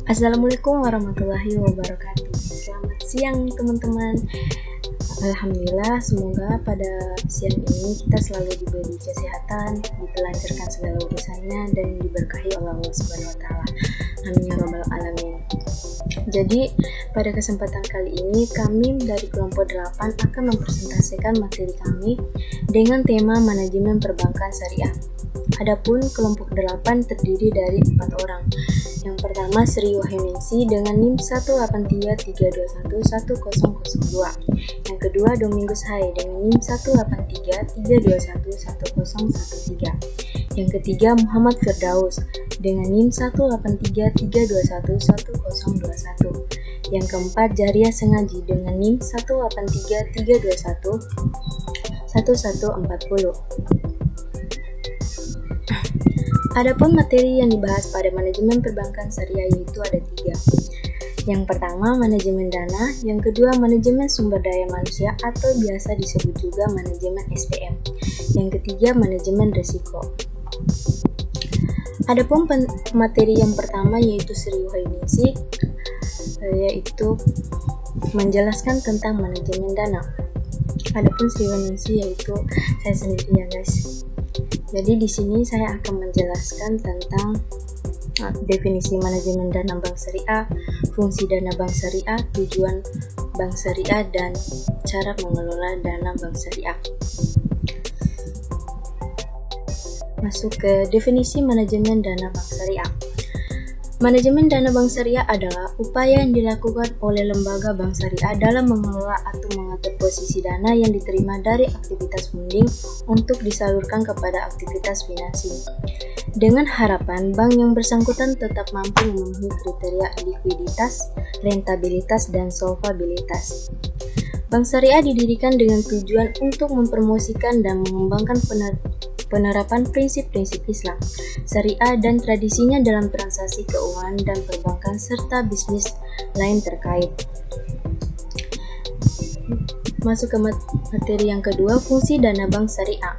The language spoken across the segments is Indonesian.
Assalamualaikum warahmatullahi wabarakatuh. Selamat siang teman-teman. Alhamdulillah, semoga pada siang ini kita selalu diberi kesehatan, dilancarkan segala urusannya, dan diberkahi oleh Allah Subhanahu wa Ta'ala. Amin ya Rabbal Alamin. Jadi, pada kesempatan kali ini kami dari kelompok 8 akan mempresentasikan materi kami dengan tema manajemen perbankan syariah. Adapun kelompok 8 terdiri dari 4 orang. Yang pertama Sri Wahyuningsi dengan NIM 18332110002. Yang kedua Domingus Hai dengan NIM 18332110013. Yang ketiga Muhammad Firdaus dengan NIM 18332110021. Yang keempat Jaria Sengaji dengan NIM 183321140. Adapun materi yang dibahas pada manajemen perbankan syariah yaitu ada 3. Yang pertama manajemen dana, yang kedua manajemen sumber daya manusia atau biasa disebut juga manajemen SPM. Yang ketiga manajemen risiko. Adapun materi yang pertama yaitu Sri Wahyuningsi, yaitu menjelaskan tentang manajemen dana. Adapun Sri Wahyuningsi yaitu saya sendiri ya guys. Jadi di sini saya akan menjelaskan tentang definisi manajemen dana bank syariah, fungsi dana bank syariah, tujuan bank syariah, dan cara mengelola dana bank syariah. Masuk ke definisi manajemen dana bank syariah. Manajemen dana bank syariah adalah upaya yang dilakukan oleh lembaga bank syariah dalam mengelola atau mengatur posisi dana yang diterima dari aktivitas funding untuk disalurkan kepada aktivitas finansial, dengan harapan bank yang bersangkutan tetap mampu memenuhi kriteria likuiditas, rentabilitas, dan solvabilitas. Bank syariah didirikan dengan tujuan untuk mempromosikan dan mengembangkan penerapan prinsip-prinsip Islam, syariah, dan tradisinya dalam transaksi keuangan dan perbankan serta bisnis lain terkait. Masuk ke materi yang kedua, fungsi dana bank syariah.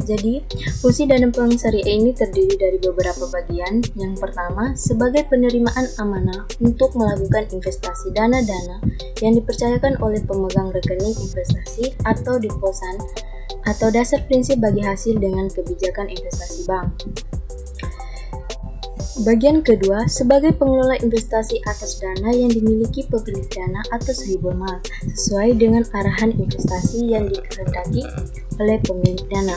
Jadi, fungsi dana bank syariah ini terdiri dari beberapa bagian. Yang pertama, sebagai penerimaan amanah untuk melakukan investasi dana-dana yang dipercayakan oleh pemegang rekening investasi atau deposan atau dasar prinsip bagi hasil dengan kebijakan investasi bank. Bagian kedua, sebagai pengelola investasi atas dana yang dimiliki pemilik dana atau sahibul mal, sesuai dengan arahan investasi yang dikehendaki oleh pemilik dana.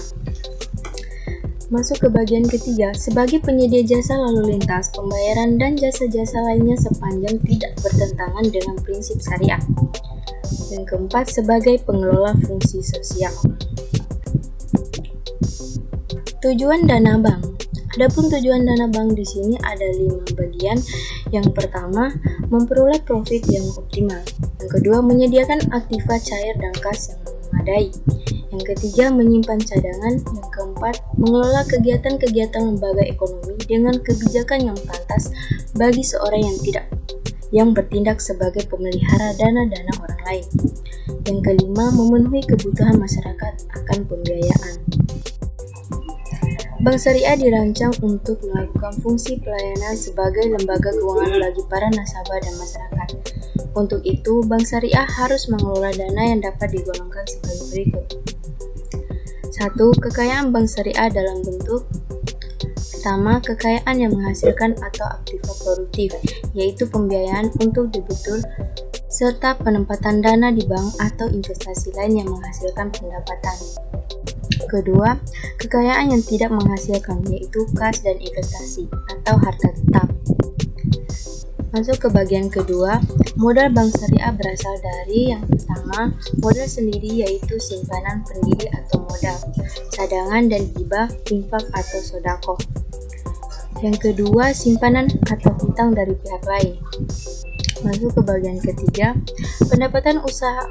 Masuk ke bagian ketiga, sebagai penyedia jasa lalu lintas, pembayaran, dan jasa-jasa lainnya sepanjang tidak bertentangan dengan prinsip syariah. Yang keempat, sebagai pengelola fungsi sosial. Tujuan dana bank. Adapun tujuan dana bank di sini ada 5 bagian. Yang pertama, memperoleh profit yang optimal. Yang kedua, menyediakan aktiva cair dan kas yang memadai. Yang ketiga, menyimpan cadangan. Yang keempat, mengelola kegiatan-kegiatan lembaga ekonomi dengan kebijakan yang pantas bagi seorang yang bertindak sebagai pemelihara dana-dana orang lain. Yang kelima, memenuhi kebutuhan masyarakat akan pembiayaan. Bank syariah dirancang untuk melakukan fungsi pelayanan sebagai lembaga keuangan bagi para nasabah dan masyarakat. Untuk itu, bank syariah harus mengelola dana yang dapat digolongkan sebagai berikut. 1. Kekayaan bank syariah dalam bentuk. Pertama, kekayaan yang menghasilkan atau aktiva produktif, yaitu pembiayaan untuk debitur serta penempatan dana di bank atau investasi lain yang menghasilkan pendapatan. Kedua, kekayaan yang tidak menghasilkan, yaitu kas dan investasi atau harta tetap. Masuk ke bagian kedua, modal bank syariah berasal dari yang pertama, modal sendiri yaitu simpanan pendiri atau modal, cadangan dan hibah, infak atau sedekah. Yang kedua, simpanan atau hutang dari pihak lain. Masuk ke bagian ketiga, pendapatan usaha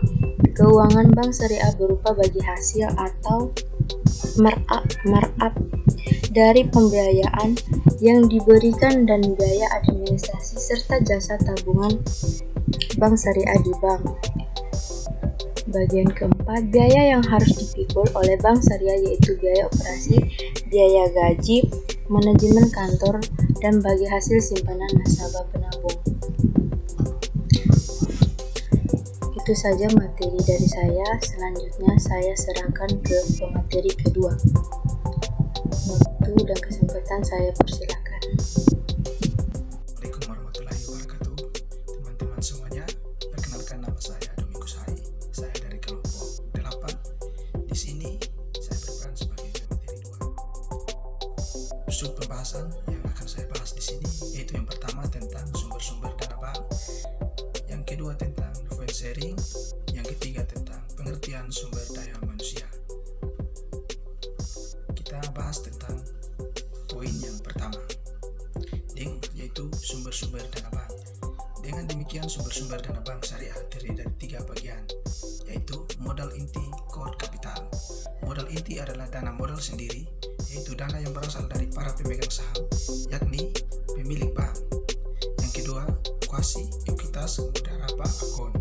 keuangan bank syariah berupa bagi hasil atau markup dari pembiayaan yang diberikan dan biaya administrasi serta jasa tabungan bank syariah di bank. Bagian keempat, biaya yang harus dipikul oleh bank syariah yaitu biaya operasi, biaya gaji, manajemen kantor, dan bagi hasil simpanan nasabah penabung. Itu saja materi dari saya. Selanjutnya saya serahkan ke pemateri kedua. Waktu dan kesempatan saya persilakan. Assalamualaikum warahmatullahi wabarakatuh. Teman-teman semuanya, perkenalkan nama saya Domingus Hai. Saya dari kelompok 8. Di sini saya berperan sebagai pemateri 2. Sub pembahasan yang akan saya bahas di sini yaitu yang pertama tentang sumber-sumber dana bank, yang kedua tentang file sharing, yang ketiga tentang pengertian sumber daya manusia. Kita bahas tentang poin yang pertama, yaitu sumber-sumber dana bank. Dengan demikian, sumber-sumber dana bank syariah terdiri dari 3 bagian, yaitu modal inti, core capital. Modal inti adalah dana modal sendiri, yaitu dana yang berasal dari para pemegang saham, yakni pemilik bank. Yang kedua, kuasi, ekuitas, mudharabah, akun.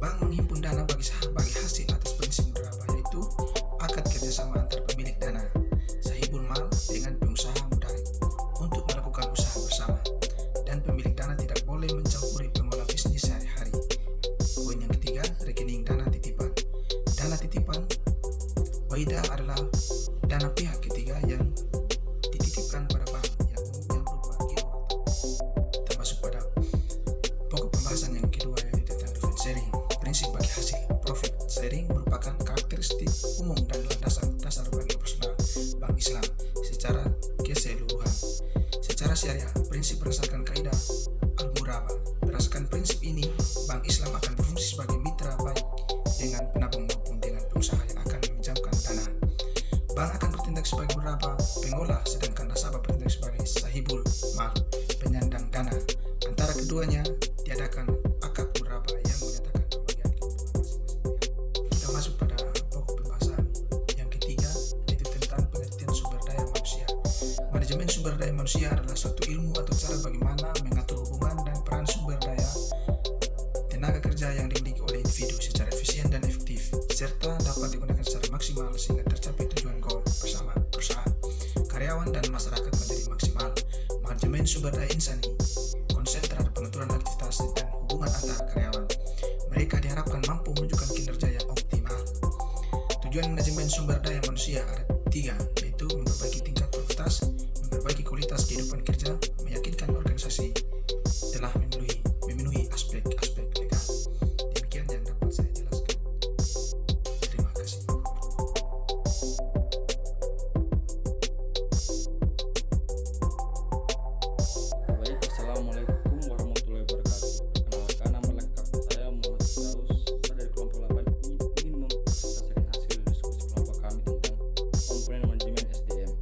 Bank menghimpun dana bagi hasil atas prinsip mudharabah, yaitu akad kerjasama antar pemilik dana, sahibul mal dengan pengusaha mudarib untuk melakukan usaha bersama, dan pemilik dana tidak boleh mencampuri pengelola bisnis sehari-hari. Poin yang ketiga, rekening dana titipan. Dana titipan waidah adalah dana pihak ketiga yang dititipkan pada bank yang umumnya berupa giro termasuk pada pokok pembahasan yang kedua, yaitu tentang profit sharing. Prinsip bagi hasil. Profit sharing merupakan karakteristik umum dan dasar bagi operasional bank Islam secara keseluruhan. Secara syariah, prinsip berdasarkan kaidah al-murabah. Berdasarkan prinsip ini, bank Islam akan berfungsi sebagai mitra baik dengan penabung maupun dengan pengusaha yang akan meminjamkan dana. Bank akan bertindak sebagai murabah pengolah, sedangkan nasabah bertindak sebagai sahibul mal, penyandang dana. Antara keduanya diadakan akad murabah yang menyatakan pembagian keuntungan masing-masing pihak. Kita masuk pada pokok pembahasan yang ketiga, yaitu tentang pengertian sumber daya manusia. Manajemen sumber daya manusia adalah suatu ilmu atau cara bagaimana mengatur hubungan dan peran sumber daya tenaga kerja yang dimiliki oleh individu secara efisien dan efektif, serta dapat digunakan secara maksimal sehingga tercapai tujuan goal bersama perusahaan, karyawan, dan masyarakat menjadi maksimal. Manajemen sumber daya insani konsen terhadap pengaturan aktivitas dan hubungan antar karyawan. Mereka diharapkan mampu menunjukkan kinerja yang optimal. Tujuan manajemen sumber daya manusia ada 3, yaitu memperbaiki tingkat produktivitas, memperbaiki kualitas kehidupan kerja, meyakinkan organisasi telah memenuhi aspek-aspek legal. Demikian yang dapat saya jelaskan. Terima kasih. Baik, Assalamualaikum warahmatullahi wabarakatuh. Perkenalkan, nama lengkap saya Muhammad Firdaus. Saya dari kelompok 8 ini ingin mempresentasikan hasil diskusi kelompok kami tentang komponen manajemen SDM.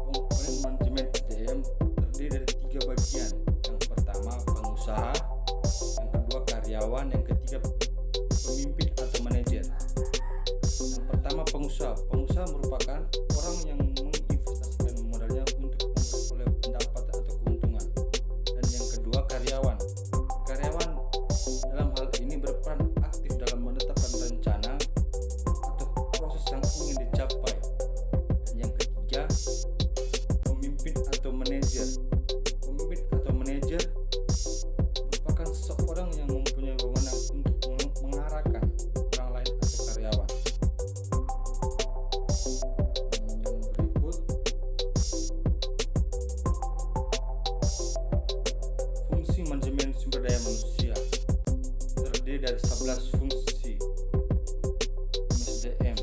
Komponen manajemen SDM terdiri dari 3 bagian. Yang pertama pengusaha, yang kedua karyawan, yang ketiga pemimpin atau manajer. Yang pertama pengusaha. Pengusaha merupakan orang yang menginvestasikan modalnya untuk memperoleh pendapatan atau keuntungan. Dan yang kedua karyawan. Karyawan dalam hal ini berperan aktif dalam menetapkan rencana atau proses yang ingin dicapai. Dan yang ketiga pemimpin atau manajer. Pemimpin atau manajer merupakan seseorang yang mempunyai wewenang untuk mengarahkan orang lain atau karyawan. Yang berikut, fungsi manajemen sumber daya manusia terdiri dari 11 fungsi MSDM.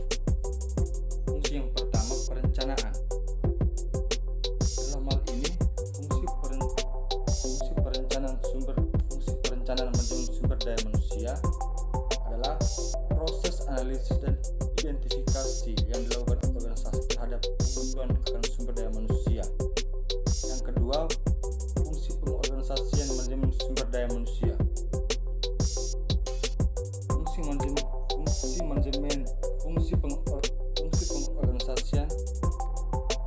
Fungsi yang pertama perencanaan. Dalam hal ini fungsi perencanaan manajemen sumber daya manusia adalah proses analisis dan identifikasi yang dilakukan organisasi terhadap kebutuhan akan sumber daya manusia. Yang kedua, fungsi pengorganisasian manajemen sumber daya manusia. Fungsi pengorganisasian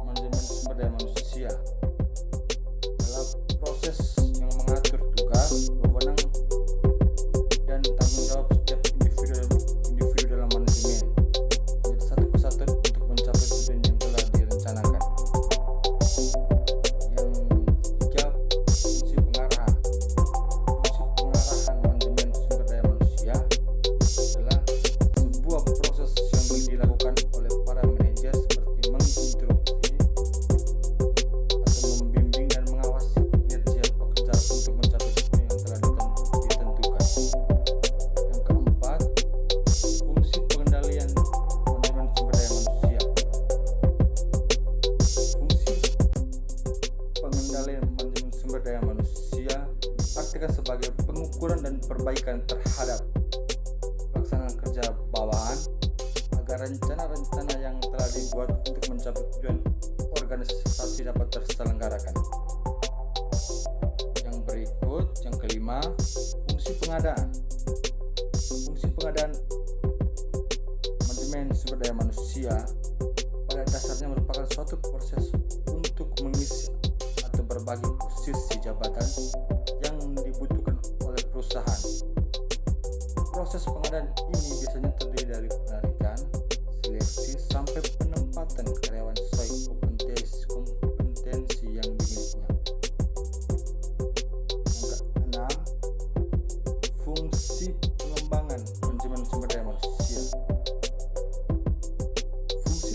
manajemen sumber daya manusia adalah proses yang mengatur tugas, wewenang, dan tanggung jawab setiap individu dalam manajemen menjadi satu kesatuan untuk mencapai diartikan sebagai pengukuran dan perbaikan terhadap pelaksanaan kerja bawahan agar rencana-rencana yang telah dibuat untuk mencapai tujuan organisasi dapat terselenggarakan. Yang berikut, yang kelima, fungsi pengadaan. Fungsi pengadaan manajemen sumber daya manusia pada dasarnya merupakan suatu proses untuk mengisi atau berbagi posisi jabatan yang dibutuhkan oleh perusahaan. Proses pengadaan ini biasanya terdiri dari penarikan, seleksi, sampai penempatan karyawan sesuai kompetensi yang dimilikinya. Yang keenam, fungsi pengembangan manajemen sumber daya manusia. Fungsi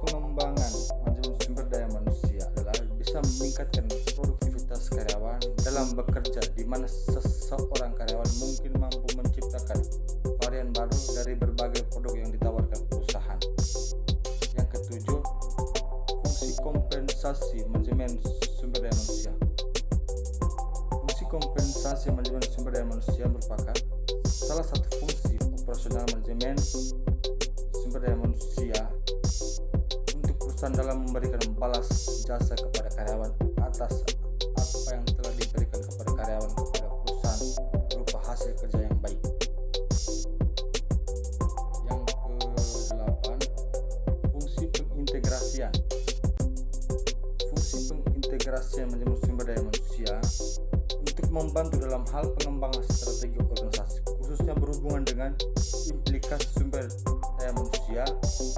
pengembangan manajemen sumber daya manusia adalah bisa meningkatkan produktivitas karyawan dalam bekerja, di mana seseorang karyawan mungkin mampu menciptakan varian baru dari berbagai produk yang ditawarkan perusahaan. Yang ketujuh, fungsi kompensasi manajemen sumber daya manusia. Fungsi kompensasi manajemen sumber daya manusia merupakan salah satu fungsi operasional manajemen sumber daya manusia untuk perusahaan dalam memberikan balas jasa kepada karyawan atas apa yang telah diberikan kepada karyawan kepada perusahaan berupa hasil kerja yang baik. Yang ke-8, fungsi pengintegrasian. Fungsi pengintegrasian manajemen sumber daya manusia untuk membantu dalam hal pengembangan strategi organisasi, khususnya berhubungan dengan implikasi sumber daya manusia,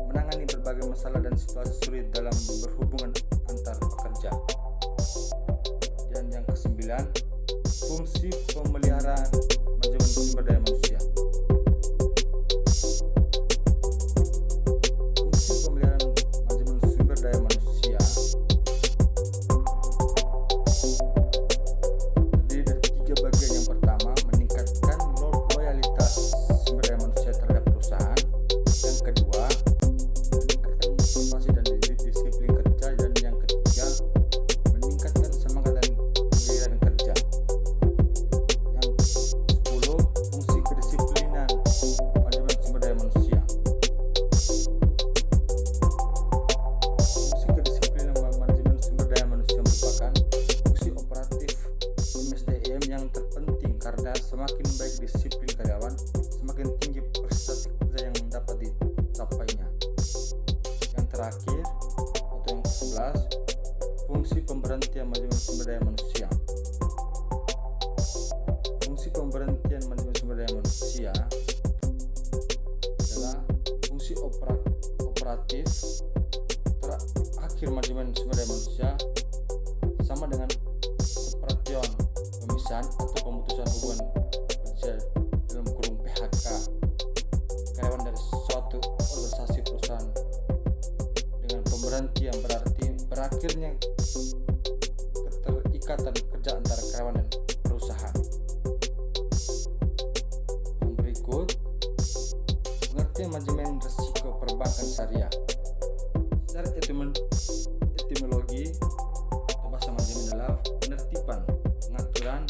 menangani berbagai masalah dan situasi sulit dalam berhubungan antar pekerja. Dan yang ke-9, fungsi pemeliharaan manajemen sumber daya manusia. Fungsi pemeliharaan manajemen sumber daya manusia terdiri dari 3 bagian. Yang pertama, meningkatkan loyalitas sumber daya manusia terhadap perusahaan. Yang kedua, meningkatkan motivasi dan disiplin kerja. Dan yang ketiga, meningkatkan semangat dan kegiatan kerja. Yang 10, fungsi kedisiplinan manajemen sumber daya manusia. Fungsi kedisiplinan manajemen sumber daya manusia merupakan fungsi operatif MSDM yang terpenting, karena semakin baik disiplin karyawan, semakin tinggi prestasi kerja yang dapat dicapainya. Yang terakhir, atau yang ke-11, fungsi pemberhentian manajemen sumber daya manusia. Fungsi pemberhentian manajemen sumber daya manusia adalah fungsi operatif terakhir manajemen sumber daya manusia, sama dengan separation, pemisahan atau pemutusan hubungan kerja dalam kurung PHK karyawan dari suatu organisasi perusahaan. Dengan pemberhentian berarti berakhirnya keterikatan kerja antara karyawan dan perusahaan. Yang berikut, pengertian manajemen risiko perbankan syariah. Secara etimologi atau bahasa manajemen adalah penertiban, pengaturan,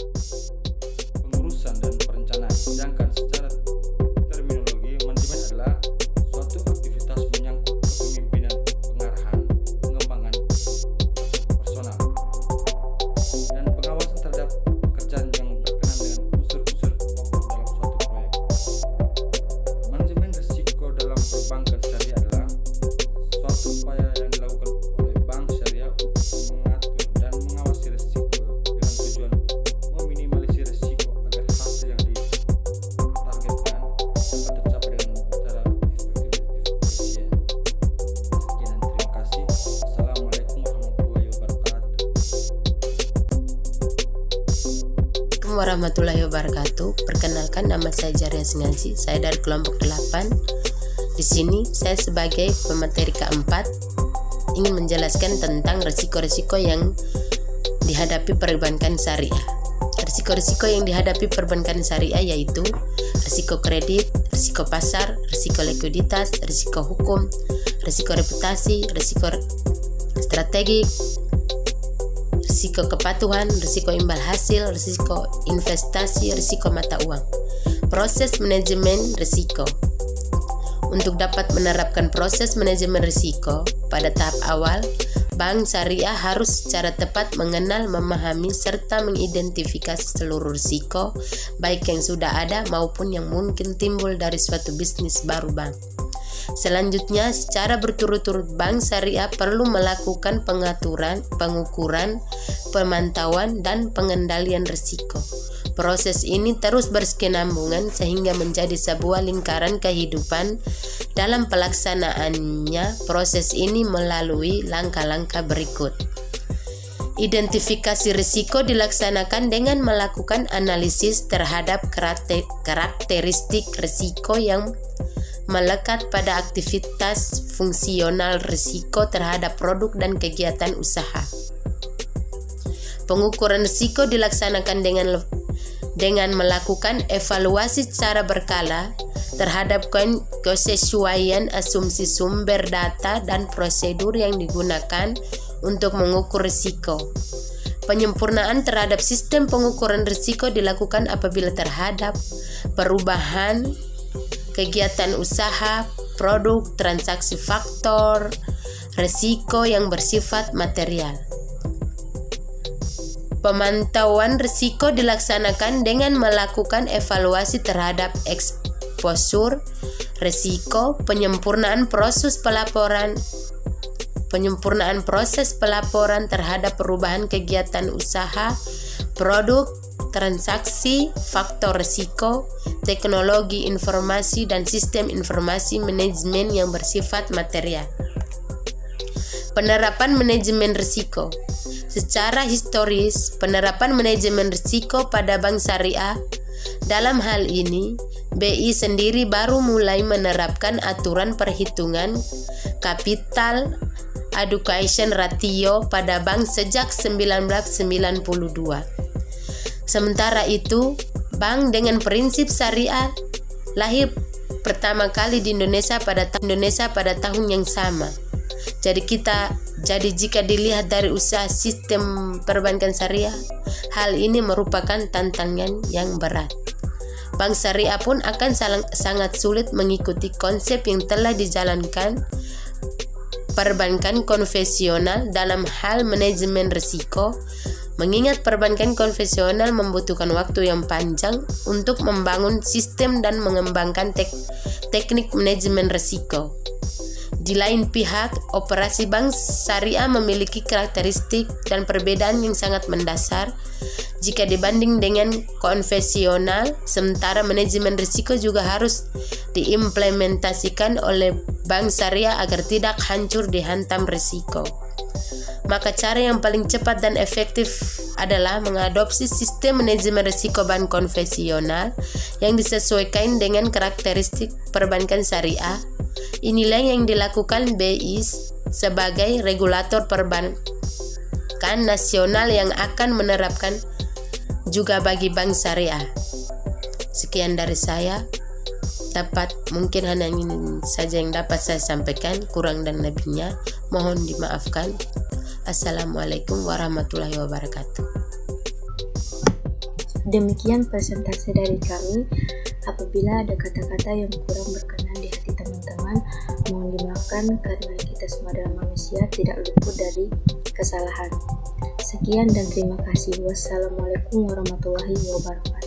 pengurusan, dan perencanaan. Sedangkan secara terminologi, manajemen adalah suatu aktivitas menyangkut kepemimpinan, pengarahan, pengembangan personal, dan pengawasan terhadap pekerjaan yang berkenaan dengan unsur-unsur pokok dalam suatu proyek. Manajemen risiko dalam perbankan syariah adalah suatu upaya yang dilakukan oleh bank syariah untuk mengatur dan mengawasi risiko dengan tujuan meminimalisir risiko agar hasil yang ditargetkan dapat tercapai dengan cara efisien. Sekian dan terima kasih. Assalamualaikum warahmatullahi wabarakatuh. Assalamualaikum warahmatullahi wabarakatuh. Perkenalkan, nama saya Jaria Singaji. Saya dari kelompok 8. Di sini saya sebagai pemateri keempat ingin menjelaskan tentang risiko-risiko yang dihadapi perbankan syariah. Risiko-risiko yang dihadapi perbankan syariah yaitu risiko kredit, risiko pasar, risiko likuiditas, risiko hukum, risiko reputasi, risiko strategik, risiko kepatuhan, risiko imbal hasil, risiko investasi, risiko mata uang. Proses manajemen risiko. Untuk dapat menerapkan proses manajemen risiko pada tahap awal, Bank Syariah harus secara tepat mengenal, memahami, serta mengidentifikasi seluruh risiko, baik yang sudah ada maupun yang mungkin timbul dari suatu bisnis baru bank. Selanjutnya, secara berturut-turut Bank Syariah perlu melakukan pengaturan, pengukuran, pemantauan, dan pengendalian risiko. Proses ini terus berkesinambungan sehingga menjadi sebuah lingkaran kehidupan. Dalam pelaksanaannya, proses ini melalui langkah-langkah berikut. Identifikasi risiko dilaksanakan dengan melakukan analisis terhadap karakteristik risiko yang melekat pada aktivitas fungsional risiko terhadap produk dan kegiatan usaha. Pengukuran risiko dilaksanakan dengan melakukan evaluasi secara berkala terhadap kesesuaian asumsi sumber data dan prosedur yang digunakan untuk mengukur risiko. Penyempurnaan terhadap sistem pengukuran risiko dilakukan apabila terhadap perubahan kegiatan usaha, produk, transaksi faktor, risiko yang bersifat material. Pemantauan risiko dilaksanakan dengan melakukan evaluasi terhadap eksposur risiko, penyempurnaan proses pelaporan terhadap perubahan kegiatan usaha, produk, transaksi, faktor risiko, teknologi informasi dan sistem informasi manajemen yang bersifat material. Penerapan manajemen risiko. Secara historis, penerapan manajemen risiko pada Bank Syariah, dalam hal ini BI sendiri baru mulai menerapkan aturan perhitungan capital adequacy ratio pada bank sejak 1992. Sementara itu, bank dengan prinsip syariah lahir pertama kali di Indonesia pada tahun yang sama. Jadi jika dilihat dari usaha sistem perbankan syariah, hal ini merupakan tantangan yang berat. Bank syariah pun akan sangat sulit mengikuti konsep yang telah dijalankan perbankan konvensional dalam hal manajemen risiko, mengingat perbankan konvensional membutuhkan waktu yang panjang untuk membangun sistem dan mengembangkan teknik manajemen risiko. Di lain pihak, operasi bank syariah memiliki karakteristik dan perbedaan yang sangat mendasar jika dibanding dengan konvensional, sementara manajemen risiko juga harus diimplementasikan oleh bank syariah agar tidak hancur dihantam risiko. Maka cara yang paling cepat dan efektif adalah mengadopsi sistem manajemen risiko bank konvensional yang disesuaikan dengan karakteristik perbankan syariah. Inilah yang dilakukan BI sebagai regulator perbankan nasional yang akan menerapkan juga bagi bank syariah. Sekian dari saya. Mungkin hanya ini saja yang dapat saya sampaikan, kurang dan lebihnya mohon dimaafkan. Assalamualaikum warahmatullahi wabarakatuh. Demikian presentasi dari kami. Apabila ada kata-kata yang kurang berkenan di hati teman-teman, mohon dimaafkan karena kita semua adalah manusia, tidak luput dari kesalahan. Sekian dan terima kasih. Wassalamualaikum warahmatullahi wabarakatuh.